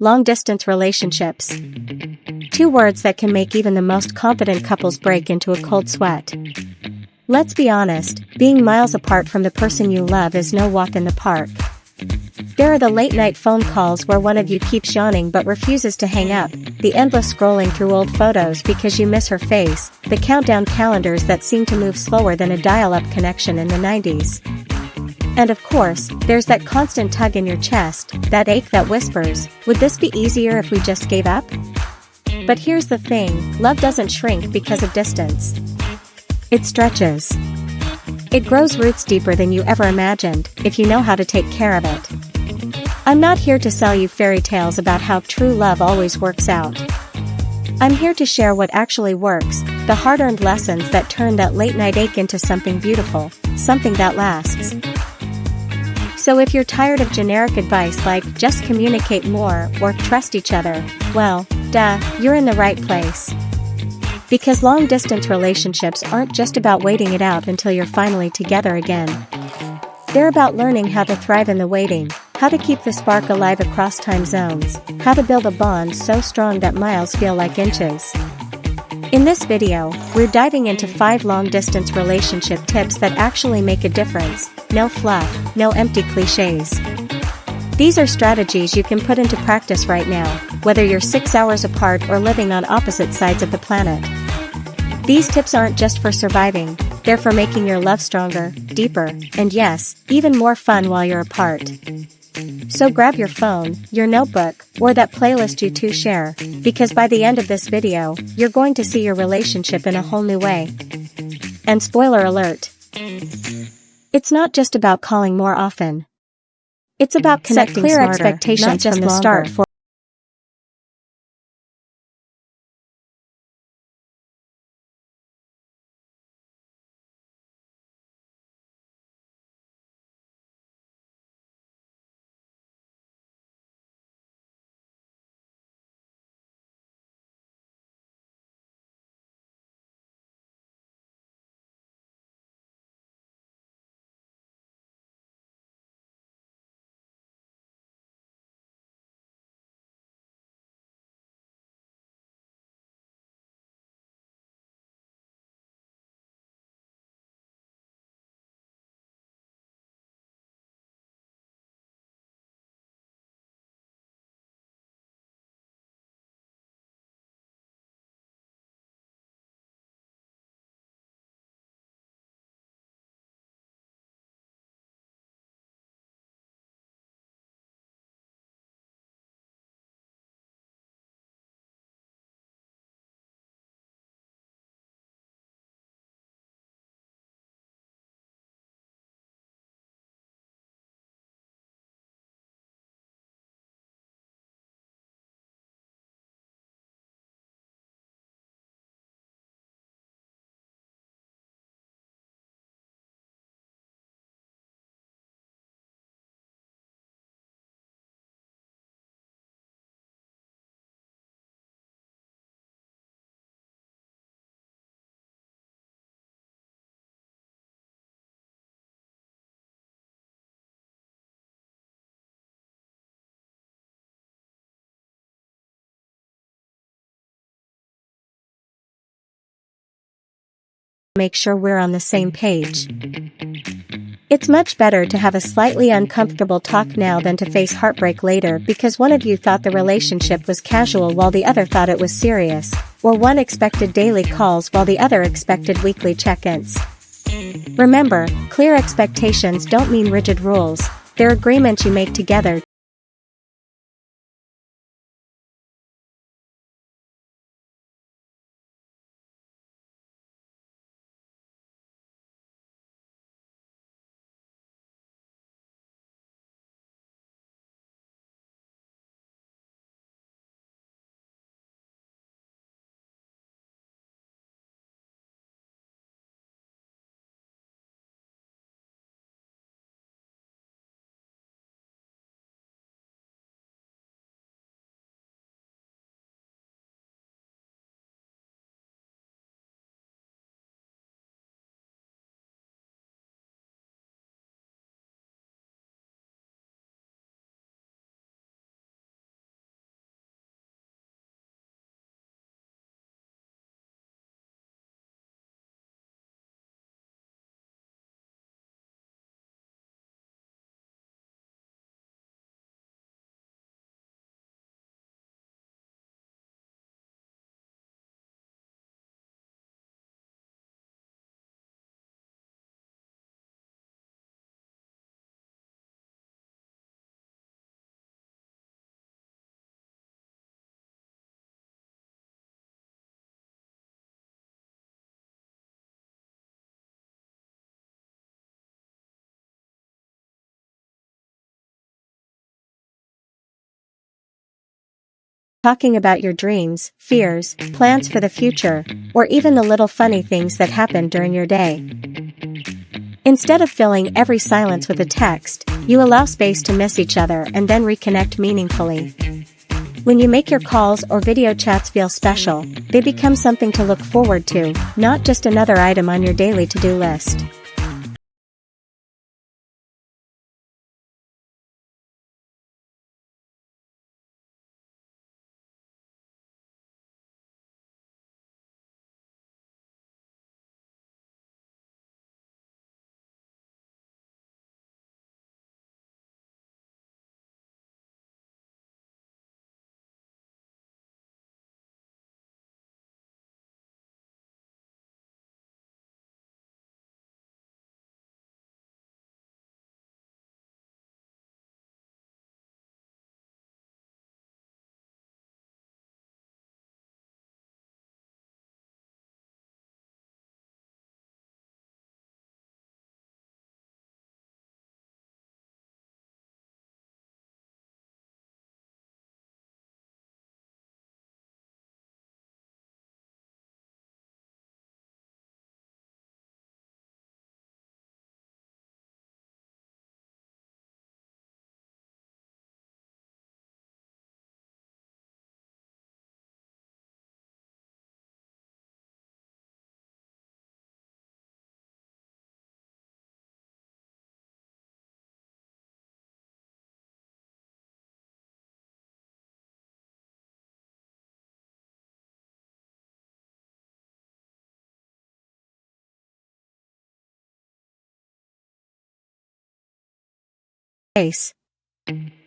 long-distance relationships. Two words that can make even the most confident couples break into a cold sweat. Let's be honest, being miles apart from the person you love is no walk in the park. There are the late-night phone calls where one of you keeps yawning but refuses to hang up, the endless scrolling through old photos because you miss her face, the countdown calendars that seem to move slower than a dial-up connection in the 90s. And of course, there's that constant tug in your chest, that ache that whispers, would this be easier if we just gave up? But here's the thing, love doesn't shrink because of distance. It stretches. It grows roots deeper than you ever imagined, if you know how to take care of it. I'm not here to sell you fairy tales about how true love always works out. I'm here to share what actually works, the hard-earned lessons that turn that late-night ache into something beautiful, something that lasts. So if you're tired of generic advice like, just communicate more, or trust each other, well, duh, you're in the right place. Because long-distance relationships aren't just about waiting it out until you're finally together again. They're about learning how to thrive in the waiting, how to keep the spark alive across time zones, how to build a bond so strong that miles feel like inches. In this video, we're diving into 5 long-distance relationship tips that actually make a difference, no fluff, no empty cliches. These are strategies you can put into practice right now, whether you're 6 hours apart or living on opposite sides of the planet. These tips aren't just for surviving, they're for making your love stronger, deeper, and yes, even more fun while you're apart. So grab your phone, your notebook, or that playlist you two share, because by the end of this video, you're going to see your relationship in a whole new way. And spoiler alert! It's not just about calling more often. It's about connecting clear smarter, expectations not just from the start for make sure we're on the same page. It's much better to have a slightly uncomfortable talk now than to face heartbreak later because one of you thought the relationship was casual while the other thought it was serious, or one expected daily calls while the other expected weekly check-ins. Remember, clear expectations don't mean rigid rules, they're agreements you make together talking about your dreams, fears, plans for the future, or even the little funny things that happen during your day. Instead of filling every silence with a text, you allow space to miss each other and then reconnect meaningfully. When you make your calls or video chats feel special, they become something to look forward to, not just another item on your daily to-do list.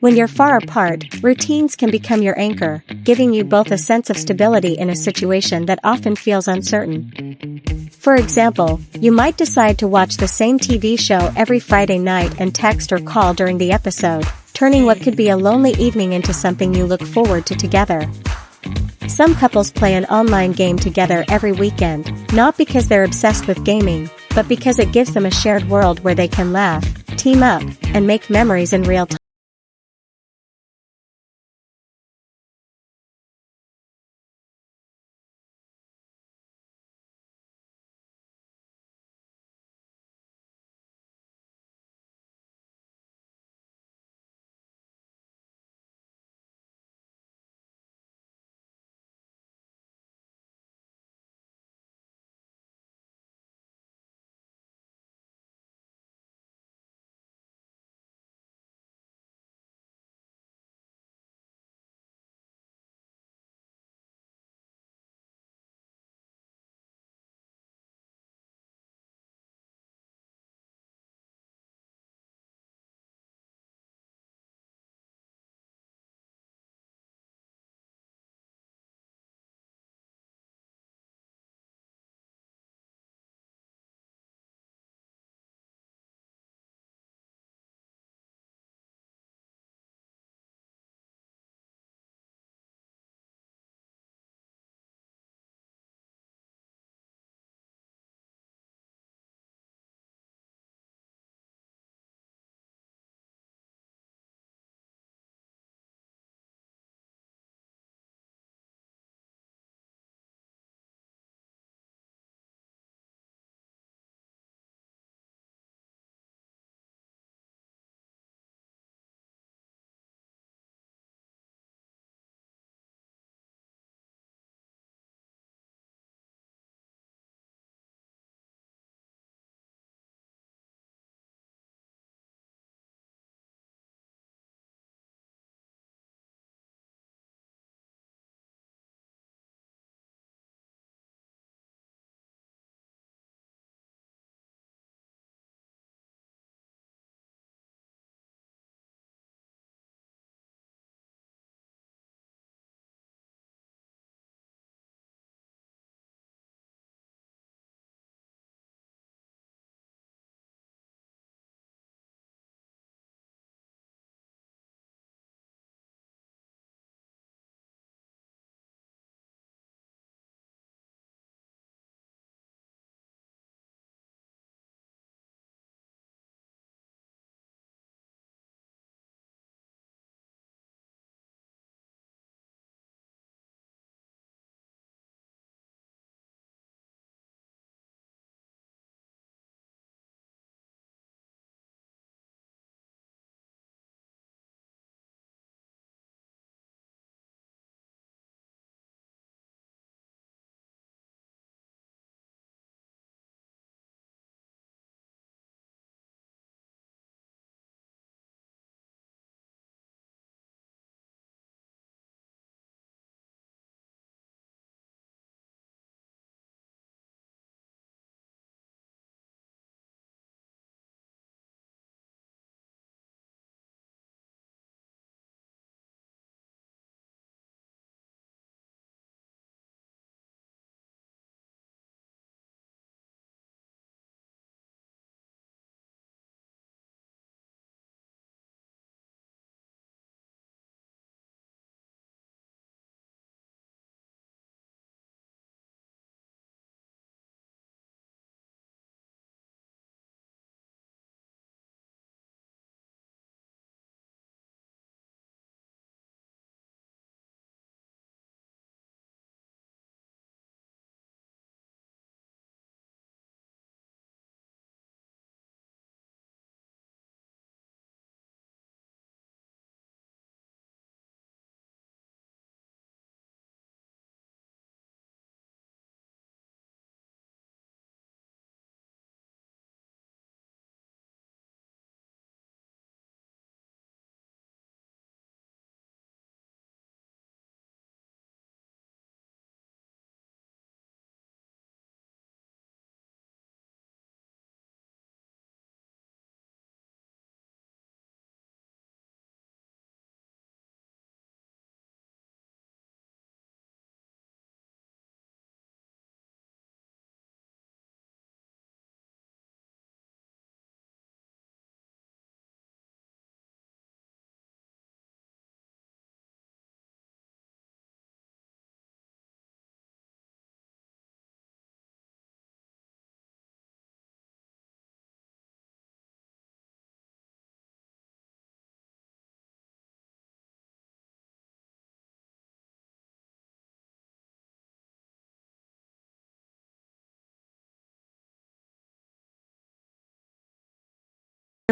When you're far apart, routines can become your anchor, giving you both a sense of stability in a situation that often feels uncertain. For example, you might decide to watch the same TV show every Friday night and text or call during the episode, turning what could be a lonely evening into something you look forward to together. Some couples play an online game together every weekend, not because they're obsessed with gaming, but because it gives them a shared world where they can laugh, team up, and make memories in real time.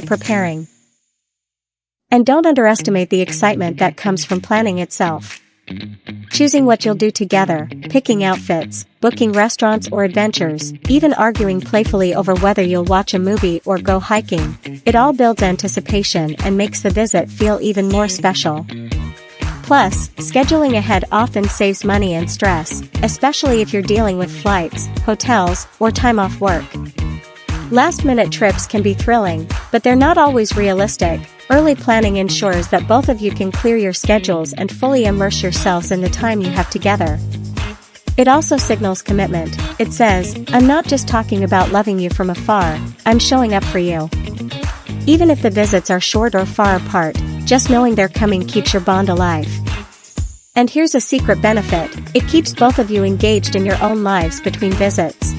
preparing. And don't underestimate the excitement that comes from planning itself. Choosing what you'll do together, picking outfits, booking restaurants or adventures, even arguing playfully over whether you'll watch a movie or go hiking, it all builds anticipation and makes the visit feel even more special. Plus, scheduling ahead often saves money and stress, especially if you're dealing with flights, hotels, or time off work. Last-minute trips can be thrilling, but they're not always realistic. Early planning ensures that both of you can clear your schedules and fully immerse yourselves in the time you have together. It also signals commitment. It says, "I'm not just talking about loving you from afar, I'm showing up for you." Even if the visits are short or far apart, just knowing they're coming keeps your bond alive. And here's a secret benefit: it keeps both of you engaged in your own lives between visits.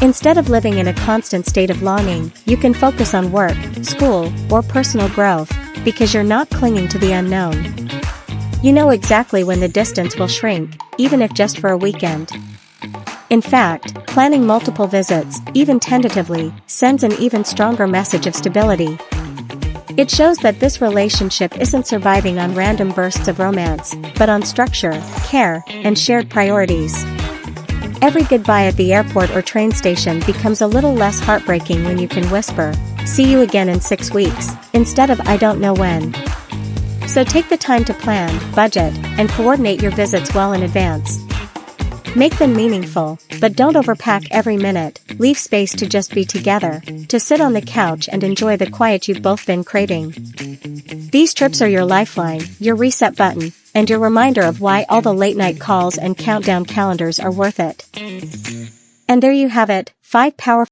Instead of living in a constant state of longing, you can focus on work, school, or personal growth, because you're not clinging to the unknown. You know exactly when the distance will shrink, even if just for a weekend. In fact, planning multiple visits, even tentatively, sends an even stronger message of stability. It shows that this relationship isn't surviving on random bursts of romance, but on structure, care, and shared priorities. Every goodbye at the airport or train station becomes a little less heartbreaking when you can whisper, "See you again in 6 weeks," instead of "I don't know when." So take the time to plan, budget, and coordinate your visits well in advance. Make them meaningful, but don't overpack every minute. Leave space to just be together, to sit on the couch and enjoy the quiet you've both been craving. These trips are your lifeline, your reset button, and your reminder of why all the late-night calls and countdown calendars are worth it. And there you have it, 5 powerful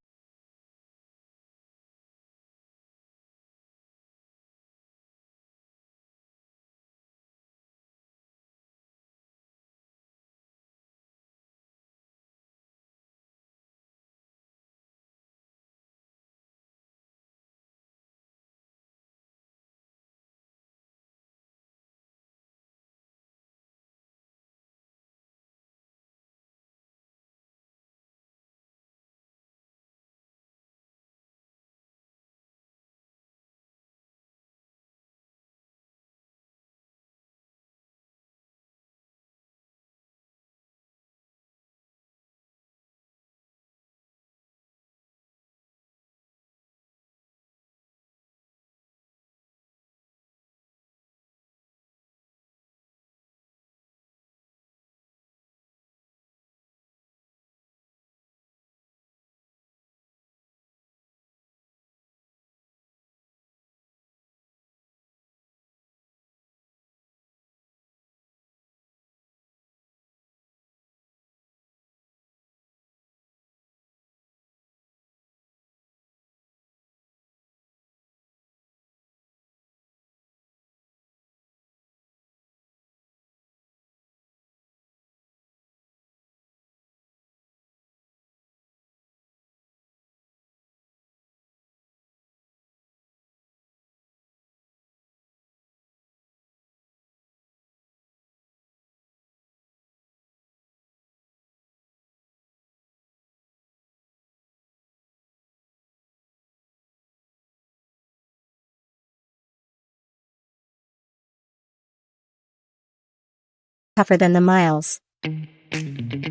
tougher than the miles.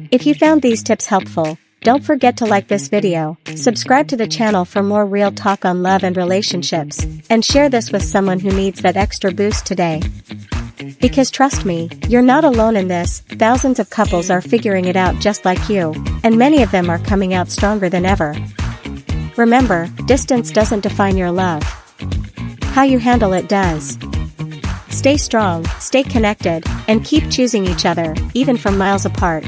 If you found these tips helpful, don't forget to like this video, subscribe to the channel for more real talk on love and relationships, and share this with someone who needs that extra boost today. Because trust me, you're not alone in this. Thousands of couples are figuring it out just like you, and many of them are coming out stronger than ever. Remember, distance doesn't define your love. How you handle it does. Stay strong, stay connected, and keep choosing each other, even from miles apart.